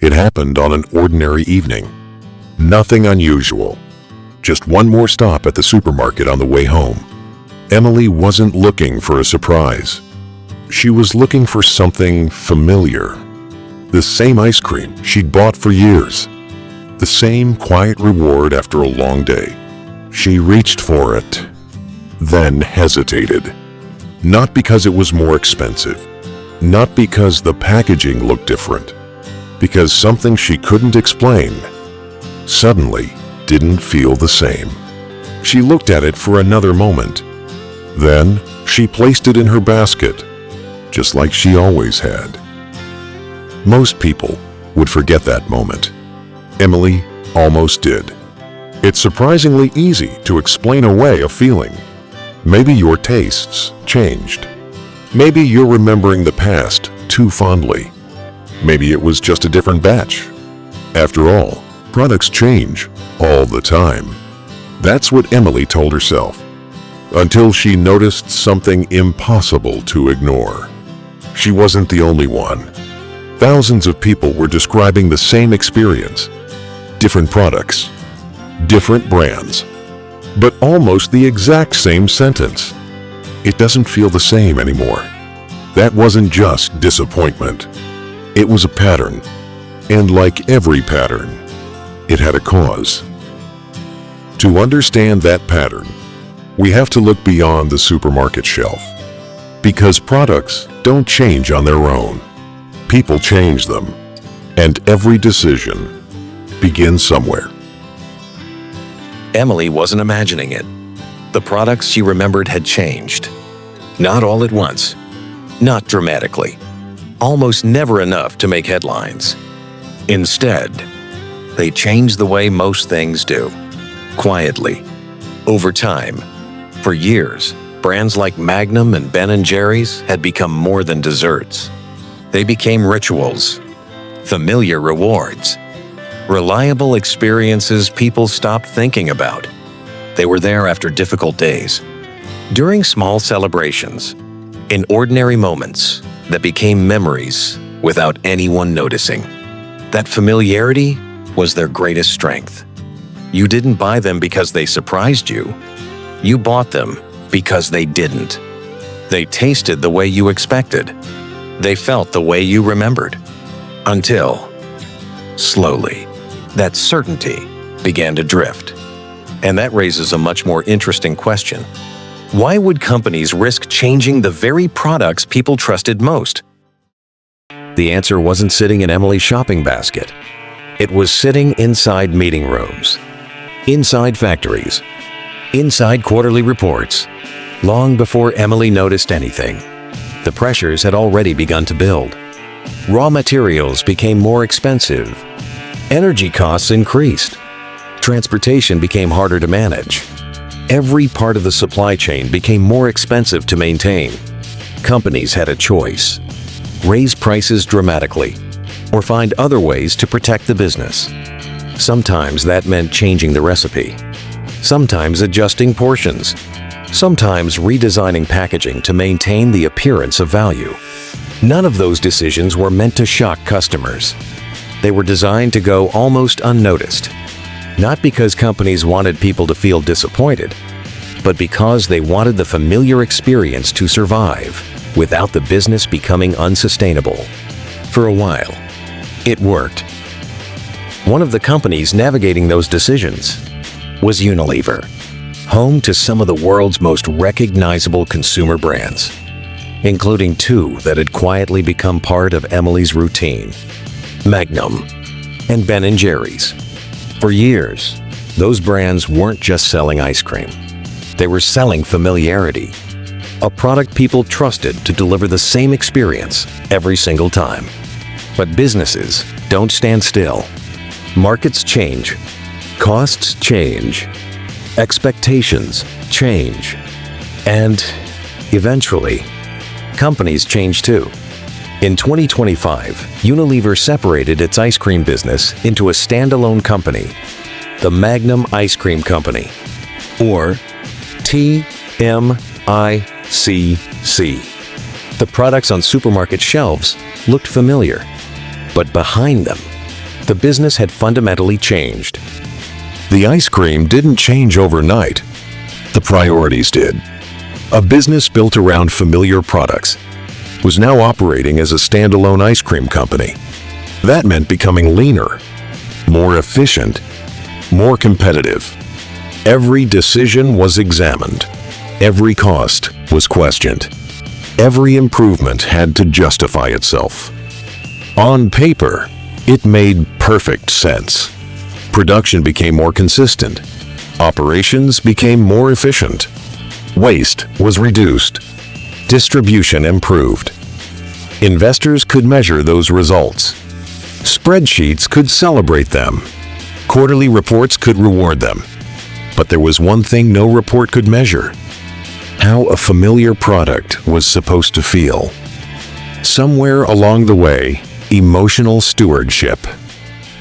It happened on an ordinary evening. Nothing unusual. Just one more stop at the supermarket on the way home. Emily wasn't looking for a surprise. She was looking for something familiar. The same ice cream she'd bought for years. The same quiet reward after a long day. She reached for it, then hesitated. Not because it was more expensive. Not because the packaging looked different. Because something she couldn't explain suddenly didn't feel the same. She looked at it for another moment. Then she placed it in her basket, just like she always had. Most people would forget that moment. Emily almost did. It's surprisingly easy to explain away a feeling. Maybe your tastes changed. Maybe you're remembering the past too fondly. Maybe it was just a different batch. After all, products change all the time. That's what Emily told herself, until she noticed something impossible to ignore. She wasn't the only one. Thousands of people were describing the same experience. Different products, different brands, but almost the exact same sentence. It doesn't feel the same anymore. That wasn't just disappointment. It was a pattern. And like every pattern, it had a cause. To understand that pattern, we have to look beyond the supermarket shelf. Because products don't change on their own. People change them. And every decision begins somewhere. Emily wasn't imagining it. The products she remembered had changed. Not all at once. Not dramatically. Almost never enough to make headlines. Instead, they changed the way most things do. Quietly. Over time. For years, brands like Magnum and Ben & Jerry's had become more than desserts. They became rituals. Familiar rewards. Reliable experiences people stopped thinking about. They were there after difficult days. During small celebrations. In ordinary moments that became memories without anyone noticing. That familiarity was their greatest strength. You didn't buy them because they surprised you. You bought them because they didn't. They tasted the way you expected. They felt the way you remembered. Until, slowly, that certainty began to drift. And that raises a much more interesting question. Why would companies risk changing the very products people trusted most? The answer wasn't sitting in Emily's shopping basket. It was sitting inside meeting rooms, inside factories, inside quarterly reports. Long before Emily noticed anything, the pressures had already begun to build. Raw materials became more expensive. Energy costs increased. Transportation became harder to manage. Every part of the supply chain became more expensive to maintain. Companies had a choice: raise prices dramatically, or find other ways to protect the business. Sometimes that meant changing the recipe. Sometimes adjusting portions. Sometimes redesigning packaging to maintain the appearance of value. None of those decisions were meant to shock customers. They were designed to go almost unnoticed. Not because companies wanted people to feel disappointed, but because they wanted the familiar experience to survive without the business becoming unsustainable. For a while, it worked. One of the companies navigating those decisions was Unilever, home to some of the world's most recognizable consumer brands, including two that had quietly become part of Emily's routine: Magnum and Ben & Jerry's. For years, those brands weren't just selling ice cream. They were selling familiarity, a product people trusted to deliver the same experience every single time. But businesses don't stand still. Markets change. Costs change. Expectations change. And eventually, companies change too. In 2025, Unilever separated its ice cream business into a standalone company, the Magnum Ice Cream Company, or TMICC. The products on supermarket shelves looked familiar, but behind them, The business had fundamentally changed. The ice cream didn't change overnight. The priorities did. A business built around familiar products was now operating as a standalone ice cream company. That meant becoming leaner, more efficient, more competitive. Every decision was examined. Every cost was questioned. Every improvement had to justify itself. On paper, it made perfect sense. Production became more consistent. Operations became more efficient. Waste was reduced. Distribution improved. Investors could measure those results. Spreadsheets could celebrate them. Quarterly reports could reward them. But there was one thing no report could measure: how a familiar product was supposed to feel. Somewhere along the way, emotional stewardship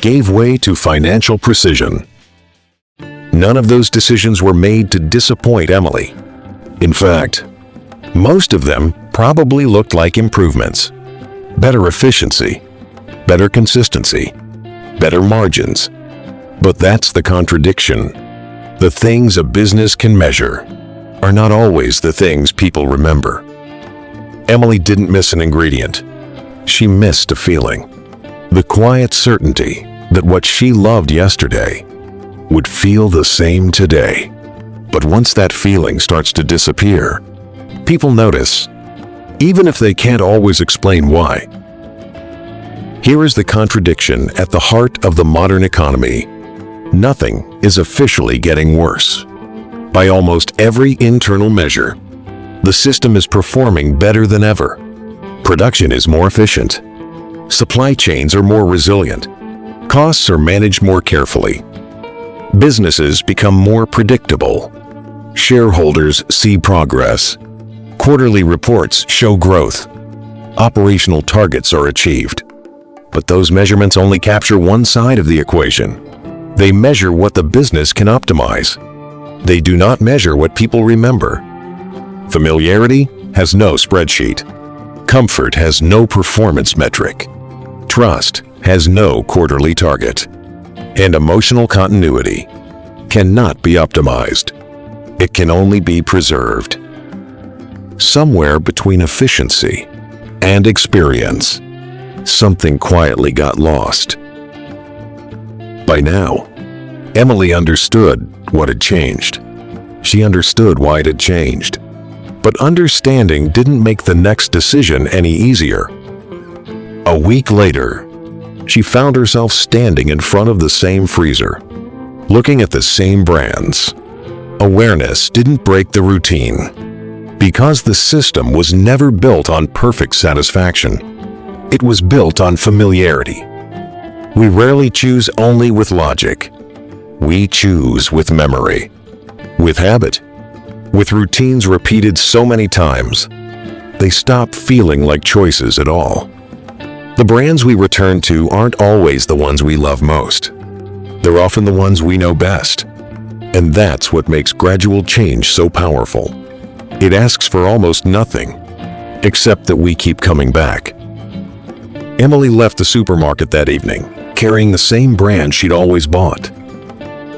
gave way to financial precision. None of those decisions were made to disappoint Emily. In fact, most of them probably looked like improvements. Better efficiency, better consistency, better margins. But that's the contradiction. The things a business can measure are not always the things people remember. Emily didn't miss an ingredient. She missed a feeling. The quiet certainty that what she loved yesterday would feel the same today. But once that feeling starts to disappear, people notice, even if they can't always explain why. Here is the contradiction at the heart of the modern economy. Nothing is officially getting worse. By almost every internal measure, the system is performing better than ever. Production is more efficient. Supply chains are more resilient. Costs are managed more carefully. Businesses become more predictable. Shareholders see progress. Quarterly reports show growth. Operational targets are achieved. But those measurements only capture one side of the equation. They measure what the business can optimize. They do not measure what people remember. Familiarity has no spreadsheet. Comfort has no performance metric. Trust has no quarterly target. And emotional continuity cannot be optimized. It can only be preserved. Somewhere between efficiency and experience, something quietly got lost. By now, Emily understood what had changed. She understood why it had changed. But understanding didn't make the next decision any easier. A week later, she found herself standing in front of the same freezer, looking at the same brands. Awareness didn't break the routine, because the system was never built on perfect satisfaction. It was built on familiarity. We rarely choose only with logic. We choose with memory, with habit, with routines repeated so many times, they stop feeling like choices at all. The brands we return to aren't always the ones we love most. They're often the ones we know best. And that's what makes gradual change so powerful. It asks for almost nothing, except that we keep coming back. Emily left the supermarket that evening, carrying the same brand she'd always bought.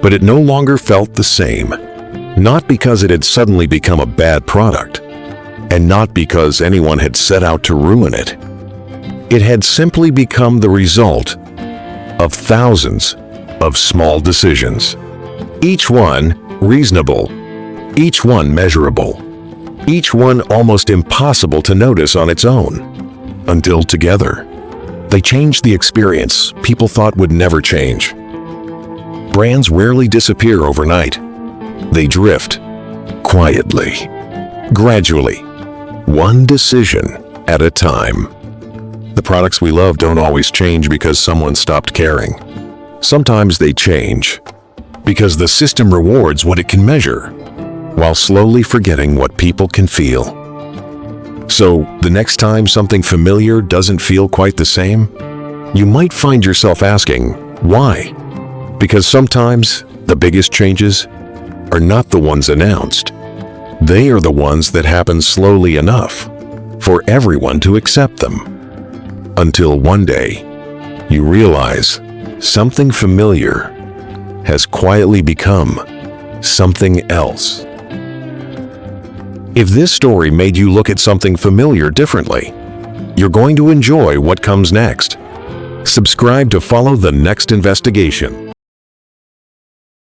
But it no longer felt the same. Not because it had suddenly become a bad product, and not because anyone had set out to ruin it. It had simply become the result of thousands of small decisions. Each one reasonable, each one measurable, each one almost impossible to notice on its own, until together, they changed the experience people thought would never change. Brands rarely disappear overnight. They drift, quietly, gradually, one decision at a time. The products we love don't always change because someone stopped caring. Sometimes they change because the system rewards what it can measure, while slowly forgetting what people can feel. So, the next time something familiar doesn't feel quite the same, you might find yourself asking, why? Because sometimes the biggest changes are not the ones announced. They are the ones that happen slowly enough for everyone to accept them. Until one day, you realize something familiar has quietly become something else. If this story made you look at something familiar differently, you're going to enjoy what comes next. Subscribe to follow the next investigation.